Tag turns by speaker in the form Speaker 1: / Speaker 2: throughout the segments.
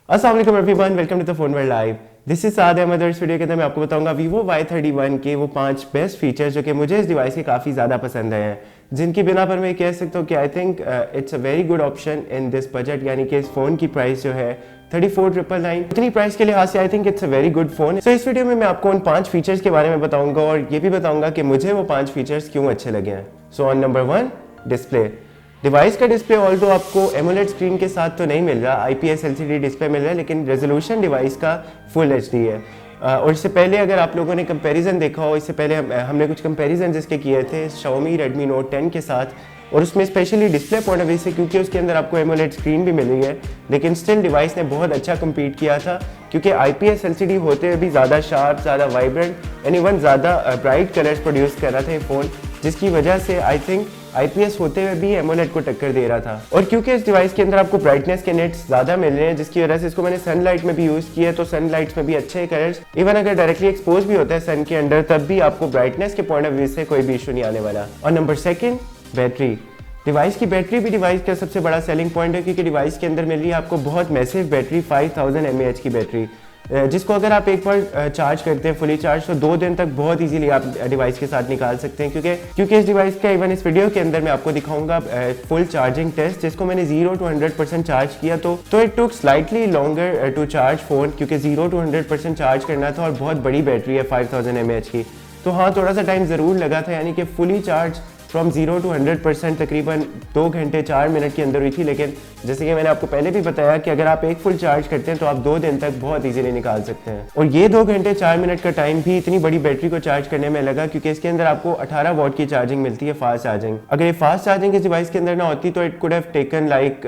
Speaker 1: अस्सलाम वालेकुम everyone, welcome to the phone world live. This is Saad Ahmad और इस वीडियो के अंदर मैं आपको बताऊंगा Vivo Y31 के वो 5 बेस्ट फीचर्स जो कि मुझे इस डिवाइस के काफ़ी ज़्यादा पसंद आए हैं, जिनकी बिना पर मैं कह सकता हूँ कि आई think it's a very good option in this budget. यानी कि इस फ़ोन की प्राइस जो है 34,999, इतनी प्राइस के लिहाज से I think it's a very good phone. So इस वीडियो में मैं आपको उन 5 फीचर्स के बारे में बताऊंगा और ये भी बताऊंगा कि मुझे वो 5 फीचर्स क्यों अच्छे लगे हैं। So on number 1, display. Device का डिस्प्ले ऑल्दो आपको एमोलेड स्क्रीन के साथ तो नहीं मिल रहा, IPS LCD डिस्प्ले मिल रहा है, लेकिन रेजोल्यूशन डिवाइस का फुल HD है। और इससे पहले अगर आप लोगों ने कंपैरिजन देखा हो, इससे पहले हमने कुछ कंपैरिजन जिसके किए थे Xiaomi Redmi Note 10 के साथ, और उसमें specially display point of view से, क्योंकि उसके अंदर आपको एमोलेड स्क्रीन भी मिली है, लेकिन स्टिल डिवाइस ने बहुत अच्छा कम्पीट किया था, क्योंकि IPS LCD होते हुए भी ज़्यादा शार्प, ज़्यादा वाइब्रेंट एंड इवन ज़्यादा ब्राइट कलर्स प्रोड्यूस कर रहा था ये फ़ोन, जिसकी वजह से आई थिंक IPS होते हुए भी एमोलेड को टक्कर दे रहा था। और क्योंकि इस डिवाइस के अंदर आपको ब्राइटनेस के नेट्स ज़्यादा मिल रहे हैं, जिसकी वजह से इसको मैंने सनलाइट में भी यूज़ किया है, तो सनलाइट्स में भी अच्छे कलर्स, इवन अगर डायरेक्टली एक्सपोज भी होता है सन के अंदर, तब भी आपको ब्राइटनेस के पॉइंट ऑफ व्यू से कोई भी इशू नहीं आने वाला। और नंबर 2, बैटरी। डिवाइस की बैटरी भी डिवाइस का सबसे बड़ा सेलिंग पॉइंट है, क्योंकि डिवाइस के अंदर मिल रही है आपको बहुत मैसिव बैटरी, 5000 mAh की बैटरी, जिसको अगर आप एक बार चार्ज करते हैं फुली चार्ज, तो 2 दिन तक बहुत इजीली आप डिवाइस के साथ निकाल सकते हैं। क्योंकि इस डिवाइस का इवन इस वीडियो के अंदर मैं आपको दिखाऊंगा फुल चार्जिंग टेस्ट, जिसको मैंने 0 to 100% चार्ज किया, तो it took slightly longer to charge phone, क्योंकि 0 to 100% चार्ज करना था और बहुत बड़ी बैटरी है 5000 mAh की। तो हाँ, थोड़ा सा टाइम ज़रूर लगा था, यानी कि फुली चार्ज फ्रॉम 0 to 100% तकरीबन 2 घंटे 4 मिनट के अंदर हुई थी। लेकिन जैसे कि मैंने आपको पहले भी बताया कि अगर आप एक फुल चार्ज करते हैं तो आप 2 दिन तक बहुत इजीली निकाल सकते हैं। और ये 2 घंटे 4 मिनट का टाइम भी इतनी बड़ी बैटरी को चार्ज करने में लगा, क्योंकि इसके अंदर आपको 18 वॉट की चार्जिंग मिलती है, फास्ट चार्जिंग। अगर ये फास्ट चार्जिंग इस डिवाइस के अंदर ना होती तो it could have taken like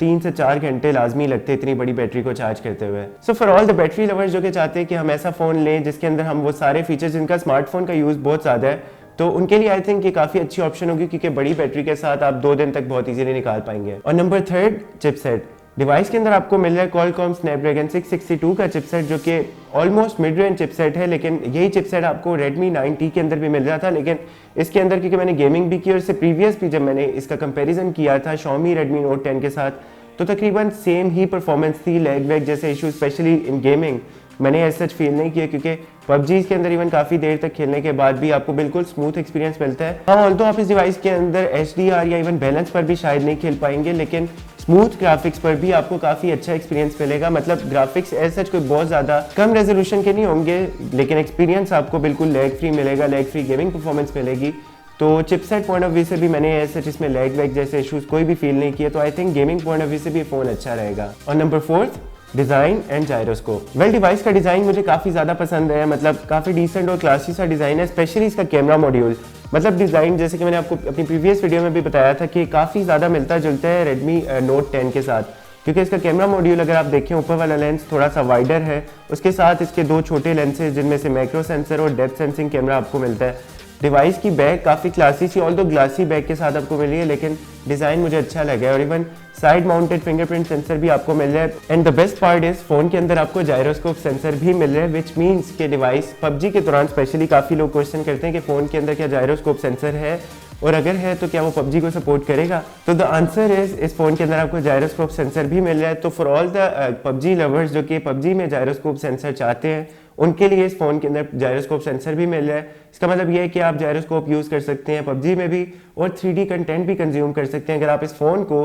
Speaker 1: 3 से 4 घंटे लाजमी लगते इतनी बड़ी बैटरी को चार्ज करते हुए। So for all the battery lovers जो कि चाहते हैं कि हम ऐसा फ़ोन लें जिसके अंदर हम वो सारे फीचर्स, जिनका स्मार्टफोन का यूज़ बहुत ज़्यादा है, तो उनके लिए आई थिंक ये काफ़ी अच्छी ऑप्शन होगी, क्योंकि बड़ी बैटरी के साथ आप 2 दिन तक बहुत इजीली निकाल पाएंगे। और नंबर 3, चिपसेट। डिवाइस के अंदर आपको मिल रहा है Qualcomm Snapdragon 662 का चिपसेट, जो कि ऑलमोस्ट मिड रेंज चिपसेट है, लेकिन यही चिपसेट आपको Redmi 9T के अंदर भी मिल रहा था। लेकिन इसके अंदर क्योंकि मैंने गेमिंग भी की और इससे प्रीवियस भी जब मैंने इसका कंपेरिजन किया था Xiaomi Redmi Note 10 के साथ, तो तकरीबन सेम ही परफॉर्मेंस थी। लैग वैग जैसे इशू स्पेशली इन गेमिंग मैंने ऐसा सच फील नहीं किया, क्योंकि PUBG के अंदर इवन काफ़ी देर तक खेलने के बाद भी आपको बिल्कुल स्मूथ एक्सपीरियंस मिलता है। हाँ, तो आप इस डिवाइस के अंदर HDR या इवन बैलेंस पर भी शायद नहीं खेल पाएंगे, लेकिन स्मूथ ग्राफिक्स पर भी आपको काफ़ी अच्छा एक्सपीरियंस मिलेगा। मतलब ग्राफिक्स ऐसा कोई बहुत ज़्यादा कम रेजोल्यूशन के नहीं होंगे, लेकिन एक्सपीरियंस आपको बिल्कुल लैग फ्री मिलेगा, लैग फ्री गेमिंग परफॉर्मेंस मिलेगी। तो चिपसेट पॉइंट ऑफ व्यू से भी मैंने ऐसे इसमें लैग वैग जैसे इशूज़ कोई भी फील नहीं किया, तो I think gaming point of view से भी फ़ोन अच्छा रहेगा। और number 4, design and gyroscope. Well, device का डिज़ाइन मुझे काफ़ी ज़्यादा पसंद है, मतलब काफ़ी डिसेंट और क्लासी सा डिज़ाइन है, स्पेशली इसका कैमरा मॉड्यूल। मतलब डिज़ाइन जैसे कि मैंने आपको अपनी प्रीवियस वीडियो में भी बताया था कि काफ़ी ज़्यादा मिलता जुलता है Redmi Note 10 के साथ, क्योंकि इसका कैमरा मॉड्यूल अगर आप देखें, ऊपर वाला लेंस थोड़ा सा वाइडर है, उसके साथ इसके 2 छोटे लेंसेज, जिनमें से मैक्रो सेंसर और डेप्थ सेंसिंग कैमरा आपको मिलता है। डिवाइस की बैग काफ़ी क्लासी सी, ऑल्दो ग्लासी बैग के साथ आपको मिल रही है, लेकिन डिज़ाइन मुझे अच्छा लगा है। और even side mounted fingerprint sensor भी आपको मिल रहा है। And the best part is phone के अंदर आपको जायरोस्कोप सेंसर भी मिल रहा है, विच मीन्स के डिवाइस PUBG के दौरान स्पेशली काफ़ी लोग क्वेश्चन करते हैं कि फ़ोन के अंदर क्या जायरोस्कोप सेंसर है, और अगर है तो क्या वो PUBG को सपोर्ट करेगा। तो द आंसर इज, इस फ़ोन के अंदर आपको जायरोस्कोप सेंसर भी मिल रहा है। तो for all the PUBG lovers जो कि PUBG में जायरोस्कोप सेंसर चाहते हैं, उनके लिए इस फ़ोन के अंदर जायरोस्कोप सेंसर भी मिल रहा है। इसका मतलब ये है कि आप जायरोस्कोप यूज़ कर सकते हैं PUBG में भी, और 3D कंटेंट भी कंज्यूम कर सकते हैं। अगर आप इस फ़ोन को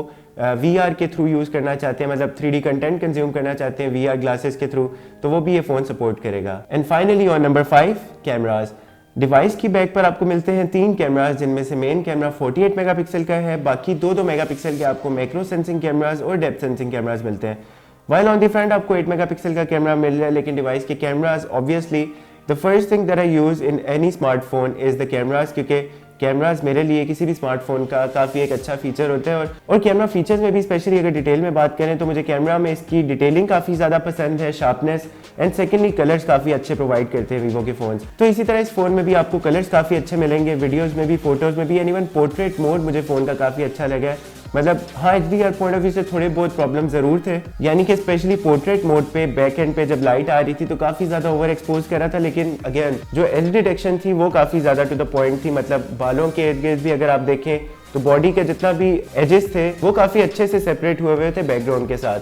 Speaker 1: VR के थ्रू यूज़ करना चाहते हैं, मतलब 3D कंटेंट कंज्यूम करना चाहते हैं VR ग्लासेस के थ्रू, तो वो भी ये फ़ोन सपोर्ट करेगा। And finally on number 5, cameras. Device की बैक पर आपको मिलते हैं 3 कैमराज, जिनमें से मेन कैमरा 48 मेगापिक्सल का है, बाकी 2-2 मेगापिक्सल के आपको मैक्रो सेंसिंग कैमराज और डेप्थ सेंसिंग कैमराज मिलते हैं। वाइल ऑन द फ्रंट आपको 8 मेगापिक्सल का कैमरा मिल रहा है, लेकिन डिवाइस के cameras obviously the first thing that I use in any smartphone is the cameras, क्योंकि कैमराज मेरे लिए किसी भी स्मार्टफोन का काफ़ी एक अच्छा फीचर होता है। और कैमरा फीचर्स में भी स्पेशली अगर डिटेल में बात करें, तो मुझे कैमरा में इसकी डिटेलिंग काफ़ी ज़्यादा पसंद है, शार्पनेस, एंड सेकेंडली कलर्स काफ़ी अच्छे प्रोवाइड करते हैं वीवो के फ़ोन। तो इसी तरह इस फ़ोन में भी आपको कलर्स काफ़ी अच्छे मिलेंगे, वीडियोज़ में भी, फोटोज़ में भी, एंड इवन पोर्ट्रेट मोड मुझे फ़ोन का काफ़ी अच्छा लगा है। मतलब हाँ, HDR पॉइंट ऑफ व्यू से थोड़े बहुत प्रॉब्लम ज़रूर थे, यानी कि स्पेशली पोर्ट्रेट मोड पे बैक एंड पे जब लाइट आ रही थी तो काफ़ी ज़्यादा ओवर एक्सपोज कर रहा था, लेकिन अगेन जो एज डिटेक्शन थी वो काफ़ी ज़्यादा टू द पॉइंट थी। मतलब बालों के इर्द गिर्द भी अगर आप देखें तो बॉडी के जितना भी एजेस थे वो काफ़ी अच्छे से सेपरेट हुए थे बैकग्राउंड के साथ।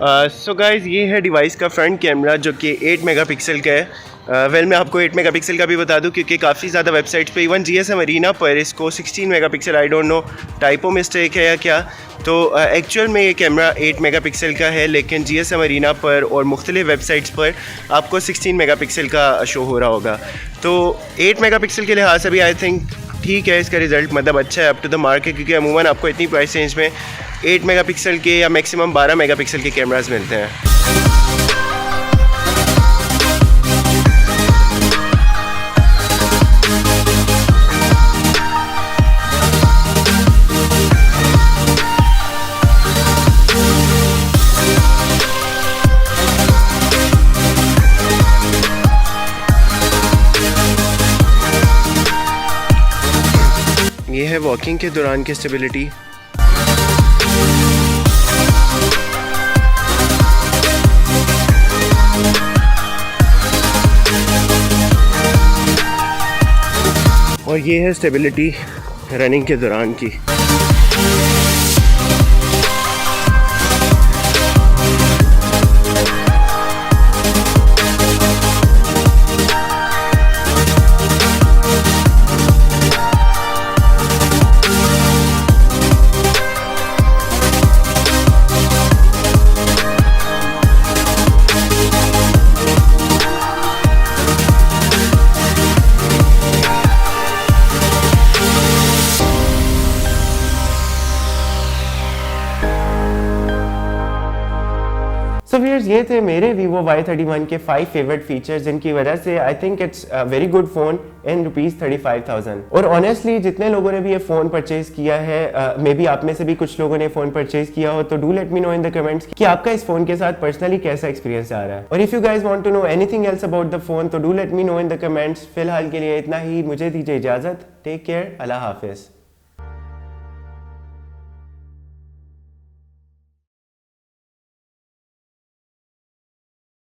Speaker 1: सो गाइज ये है डिवाइस का फ्रंट कैमरा जो कि 8 मेगापिक्सल का है। वेल मैं आपको 8 मेगापिक्सल का भी बता दूं क्योंकि काफ़ी ज़्यादा वेबसाइट्स पे इवन GSM अरीना पर इसको 16 megapixel, I don't know typo mistake है या क्या। तो एक्चुअल में ये कैमरा 8 मेगापिक्सल का है, लेकिन GSM अरीना पर और मुख्तलिफ वेबसाइट्स पर आपको 16 मेगापिक्सल का शो हो रहा होगा। तो 8 मेगापिक्सल के लिहाज से भी आई थिंक ठीक है, इसका रिज़ल्ट मतलब अच्छा है अप टू द मार्क है, क्योंकि अमूमन आपको इतनी प्राइस रेंज में 8 मेगापिक्सल के या मैक्सिमम 12 मेगापिक्सल के कैमरास मिलते हैं। ये है वॉकिंग के दौरान की स्टेबिलिटी। और ये है स्टेबिलिटी रनिंग के दौरान की। सो व्यूअर्स ये थे मेरे Vivo Y31 के 5 फेवरेट फीचर्स जिनकी वजह से I think it's very good phone इन ₹35,000। और ऑनेस्टली जितने लोगों ने भी ये फ़ोन परचेज किया है, मे बी आप में से भी कुछ लोगों ने फ़ोन परचेज किया हो, तो do let me know in the comments कि आपका इस फ़ोन के साथ पर्सनली कैसा एक्सपीरियंस आ रहा है। और if you guys want to know anything else about the phone तो do let me know in the comments. फिलहाल के लिए इतना ही, मुझे दीजिए इजाज़त। टेक केयर, अल्लाह हाफिज़।